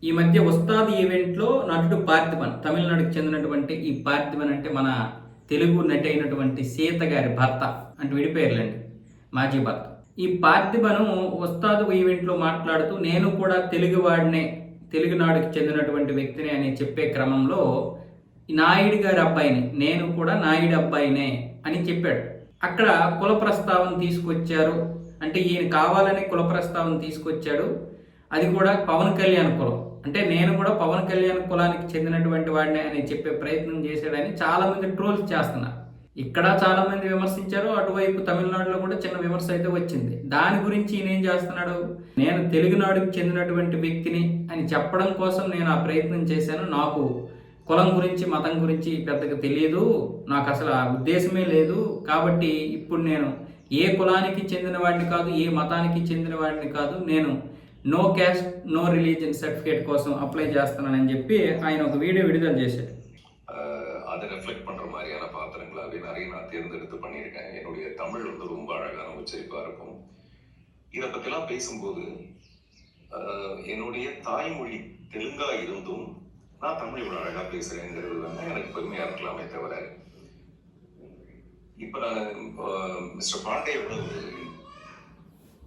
ఈ మధ్య ఉస్తాద్ ఈవెంట్లో నటుడు పార్థిబన్, తమిళనాడుకి చెందినటువంటి ఈ పార్థిబన్ అంటే మన తెలుగు నటి అయినటువంటి సీత గారి భర్త, అంటే విడిపోయారులేండి, మాజీ భర్త. ఈ పార్థిబను ఉస్తాద్ ఈవెంట్లో మాట్లాడుతూ నేను కూడా తెలుగువాడినే, తెలుగునాడుకి చెందినటువంటి వ్యక్తిని అని చెప్పే క్రమంలో నాయుడు గారి అబ్బాయిని, నేను కూడా నాయుడు అబ్బాయినే అని చెప్పాడు. అక్కడ కుల ప్రస్తావన తీసుకొచ్చారు, అంటే ఈయన కావాలని కుల ప్రస్తావన తీసుకొచ్చాడు. అది కూడా పవన్ కళ్యాణ్ కులం, అంటే నేను కూడా పవన్ కళ్యాణ్ కులానికి చెందినటువంటి వాడిని అని చెప్పే ప్రయత్నం చేశాడని చాలామంది ట్రోల్స్ చేస్తున్నారు. ఇక్కడ చాలామంది విమర్శించారు, అటువైపు తమిళనాడులో కూడా చిన్న విమర్శ అయితే వచ్చింది. దాని గురించి ఈయన ఏం చేస్తున్నాడు, నేను తెలుగునాడుకి చెందినటువంటి వ్యక్తిని అని చెప్పడం కోసం నేను ఆ ప్రయత్నం చేశాను. నాకు కులం గురించి మతం గురించి పెద్దగా తెలియదు, నాకు అసలు ఆ ఉద్దేశమే లేదు. కాబట్టి ఇప్పుడు నేను ఏ కులానికి చెందిన వాడిని కాదు, ఏ మతానికి చెందిన వాడిని కాదు, నేను no caste no religion certificate కోసం అప్లై చేస్తున్నానని చెప్పి ఆయన ఒక వీడియో విడుదల చేశాడు. அதை ரெஃப்ளெக்ட் பண்ற மாதிரியான பாத்திரங்களாவே நிறைய நான் தேர்ந்தெடுத்து பண்ணியிருக்கேன். என்னுடைய தமிழ் வந்து ரொம்ப அழகான உச்சரிப்பா இருக்கும். இதை பத்திலாம் பேசும்போது என்னுடைய தாய்மொழி தெலுங்கா இருந்தும் நான் தமிழ் இவ்வளவு அழகா பேசுறேங்கிறது வந்து எனக்கு பெருமையா இருக்கலாமே தவிர, இப்ப நான் மிஸ்டர் பாண்டேயோட